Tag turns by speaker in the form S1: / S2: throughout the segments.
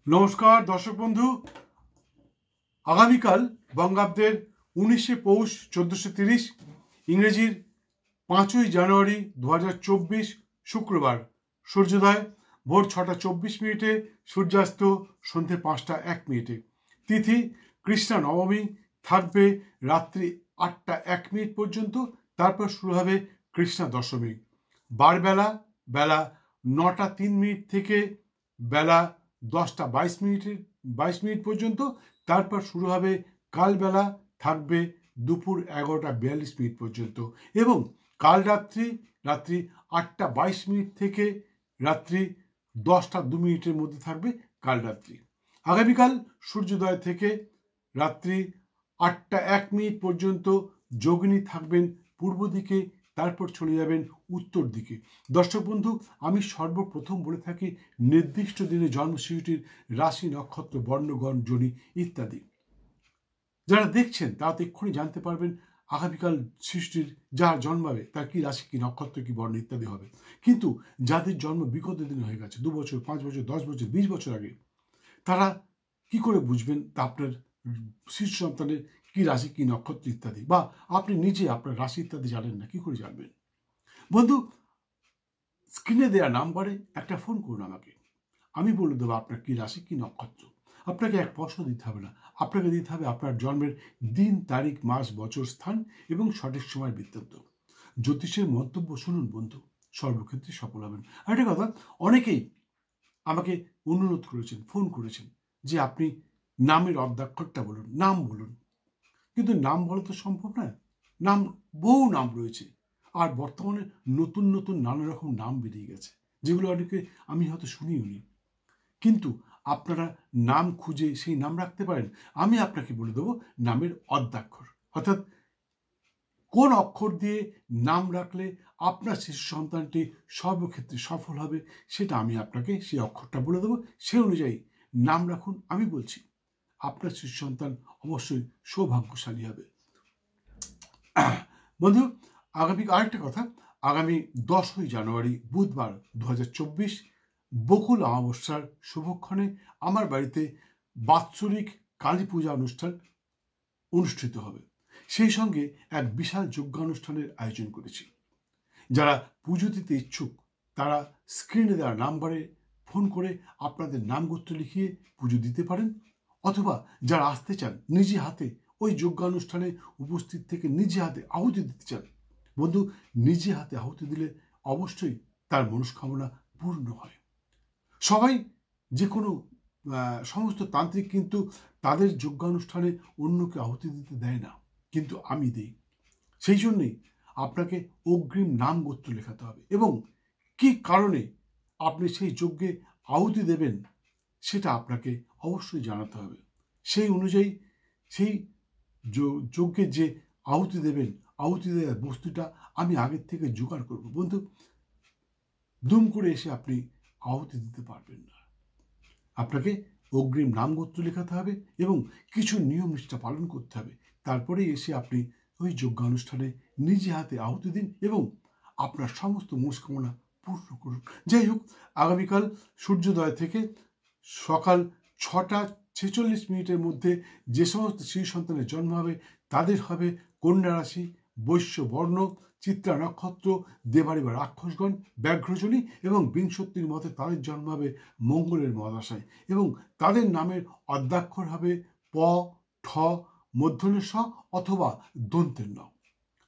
S1: নমস্কার দর্শক বন্ধু। আগামীকাল বঙ্গাব্দের 19শে পৌষ 1430, ইংরেজির 5ই জানুয়ারি 2024 শুক্রবার, সূর্যোদয় ভোর 6টা 24 মিনিটে, সূর্যাস্ত সন্ধ্যে 5টা 1 মিনিটে। তিথি কৃষ্ণা নবমী, থাকবে রাত্রি 8টা 1 মিনিট পর্যন্ত, তারপর শুরু হবে কৃষ্ণা দশমী। বারবেলা বেলা 9টা 3 মিনিট থেকে বেলা 10টা 22 মিনিট পর্যন্ত, তারপর শুরু হবে কালবেলা, থাকবে দুপুর 11টা 42 মিনিট পর্যন্ত, এবং কাল রাত্রি 8টা 22 মিনিট থেকে রাত্রি 10টা 2 মিনিটের মধ্যে থাকবে কাল রাত্রি। আগামীকাল সূর্যোদয় থেকে রাত্রি 8টা 1 মিনিট পর্যন্ত যোগিনী থাকবেন পূর্ব দিকে, তারপর চলে যাবেন উত্তর দিকে। দর্শক বন্ধু, আমি সর্বপ্রথম বলে থাকি নির্দিষ্ট দিনে জন্ম শিশুটির রাশি, নক্ষত্র, বর্ণগণ, যোনি ইত্যাদি। যারা দেখছেন তারা তো এক্ষুনি জানতে পারবেন আগামীকাল শিশুটির যার জন্মাবে তার কি রাশি, কি নক্ষত্র, কি বর্ণ ইত্যাদি হবে। কিন্তু যাদের জন্ম বিগত দিনে হয়ে গেছে, 2 বছর, 5 বছর, 10 বছর, 20 বছর আগে, তারা কি করে বুঝবেন তা আপনার শিশু সন্তানের কি রাশি, কি নক্ষত্র ইত্যাদি, বা আপনি নিজে আপনার রাশি ইত্যাদি জানেন না, কি করে জানবেন? বন্ধু, স্ক্রিনে দেওয়া নাম্বারে একটা ফোন করুন আমাকে, আমি বলে দেবো আপনার কি রাশি, কি নক্ষত্র। আপনাকে এক পয়সা দিতে হবে না, আপনাকে দিতে হবে আপনার জন্মের দিন, তারিখ, মাস, বছর, স্থান এবং সঠিক সময় বৃত্তান্ত। জ্যোতিষের মন্তব্য শুনুন বন্ধু, সর্বক্ষেত্রে সফল হবেন। আরেকটা কথা, অনেকেই আমাকে অনুরোধ করেছেন, ফোন করেছেন যে আপনি নামের অর্ধাক্ষরটা বলুন, নাম বলুন। কিন্তু নাম বলা তো সম্ভব নয়। নাম, বহু নাম রয়েছে, আর বর্তমানে নতুন নতুন নানা রকম নাম বেরিয়ে গেছে, যেগুলো অনেকে আমি হয়তো শুনিও নি। কিন্তু আপনারা নাম খুঁজে সেই নাম রাখতে পারেন। আমি আপনাকে বলে দেবো নামের অর্ধাক্ষর, অর্থাৎ কোন অক্ষর দিয়ে নাম রাখলে আপনার শিশু সন্তানটি সর্বক্ষেত্রে সফল হবে, সেটা আমি আপনাকে সেই অক্ষরটা বলে দেবো। সেই অনুযায়ী নাম রাখুন। আমি বলছি আপনার শিশু সন্তান অবশ্যই সৌভাগ্যশালী হবে। বন্ধু, আরেকটা কথা, আগামী 10ই জানুয়ারি বুধবার 2024 বকুল অমাবস্যার শুভক্ষণে আমার বাড়িতে বাৎসরিক কালী পূজা অনুষ্ঠান অনুষ্ঠিত হবে। সেই সঙ্গে এক বিশাল যজ্ঞানুষ্ঠানের আয়োজন করেছি। যারা পুজো দিতে ইচ্ছুক তারা স্ক্রিনে দেওয়া নাম্বারে ফোন করে আপনাদের নাম গোত্র লিখিয়ে পুজো দিতে পারেন, অথবা যারা আসতে চান নিজে হাতে ওই যজ্ঞানুষ্ঠানে উপস্থিত থেকে নিজে হাতে আহুতি দিতে চান, বন্ধু, নিজে হাতে আহুতি দিলে অবশ্যই তার মনস্কামনা পূর্ণ হয়। সবাই, যে কোনো সমস্ত তান্ত্রিক কিন্তু তাদের যজ্ঞানুষ্ঠানে অন্যকে আহুতি দিতে দেয় না, কিন্তু আমি দিই। সেই জন্যেই আপনাকে অগ্রিম নাম গোত্র লেখাতে হবে, এবং কি কারণে আপনি সেই যজ্ঞে আহুতি দেবেন সেটা আপনাকে অবশ্যই জানাতে হবে। সেই অনুযায়ী সেই যজ্ঞে যে আহুতি দেবেন, আহুতি দেওয়ার বস্তুটা আমি আগের থেকে জোগাড় করব। বন্ধু, দুম করে এসে আপনি আহুতি দিতে পারবেন না। আপনাকে অগ্রিম নাম গোত্র লেখাতে হবে এবং কিছু নিয়ম নিষ্ঠা পালন করতে হবে। তারপরেই এসে আপনি ওই যজ্ঞানুষ্ঠানে নিজে হাতে আহুতি দিন এবং আপনার সমস্ত মনস্কামনা পূর্ণ করুন। যাই হোক, আগামীকাল সূর্যোদয় থেকে সকাল 6টা 46 মিনিটের মধ্যে যে সমস্ত শিশু সন্তানের জন্ম হবে তাদের হবে কন্যা রাশি, বৈশ্য বর্ণ, চিত্রা নক্ষত্র, দেবাড়ি বা রাক্ষসগণ, ব্যাঘ্রজনী, এবং বিংশতির মতে তাদের জন্ম হবে মঙ্গলের মহাদশায়, এবং তাদের নামের অর্ধাক্ষর হবে প, ঠ, মূর্ধন্য ষ অথবা দন্তের ন।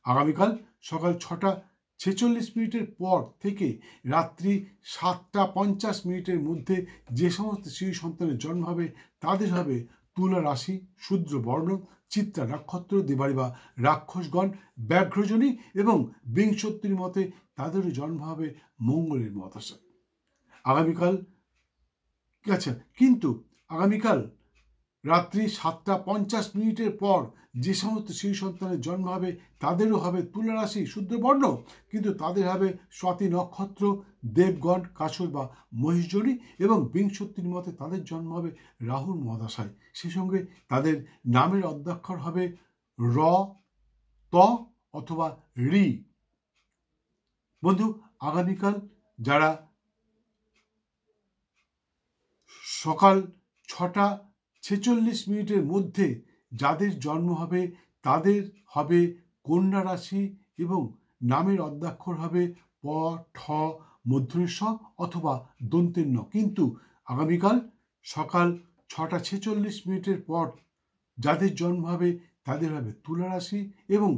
S1: আগামীকাল সকাল 6টা 46 মিনিটের পর থেকে রাত্রি 7টা 50 মিনিটের মধ্যে যে সমস্ত শিশু সন্তানের জন্ম হবে তাদের হবে তুলা রাশি, শূদ্র বর্ণ, চিত্রা নক্ষত্র, দেবাড়ি বা রাক্ষসগণ, ব্যাঘ্রজনী, এবং বিংশতির মতে তাদেরও জন্ম হবে মঙ্গলের মহাদশায়। আগামীকাল, আচ্ছা, কিন্তু আগামীকাল রাত্রি 7টা 50 মিনিটের পর যে সমস্ত শিশু সন্তানের জন্ম হবে তাদেরও হবে তুলা রাশি, শূদ্র বর্ণ, কিন্তু তাদের হবে স্বাতি নক্ষত্র, দেবগণ, কাছর বা মহিষজনী, এবং বিংশতির মতে তাদের জন্ম হবে রাহুর মহাদশায়। সেই সঙ্গে তাদের নামের অর্ধাক্ষর হবে র, ত অথবা রি। বন্ধু, আগামীকাল যারা সকাল 6:46 মধ্যে যাদের জন্ম হবে তাদের হবে কন্যা রাশি এবং নামের অদ্যাক্ষর হবে প, ঠ, মূর্ধন্য ষ অথবা দন্তের ন। কিন্তু আগামীকাল সকাল 6:46 পর যাদের জন্ম হবে তাদের হবে তুলা রাশি এবং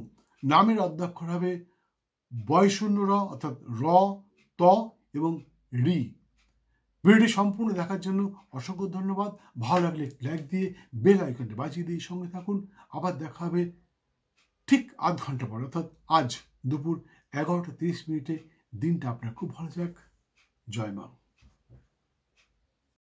S1: নামের অদ্যাক্ষর হবে বয়শূন্য র অর্থাৎ র, ত এবং রি। ভিডিওটি সম্পূর্ণ দেখার জন্য অসংখ্য ধন্যবাদ। ভালো লাগলে লাইক দিয়ে বেল আইকনটি বাজিয়ে দিয়ে সঙ্গে থাকুন। আবার দেখা হবে ঠিক আধ ঘন্টা পর, অর্থাৎ আজ দুপুর 11:30। দিনটা আপনার খুব ভালো যাক। জয় মা।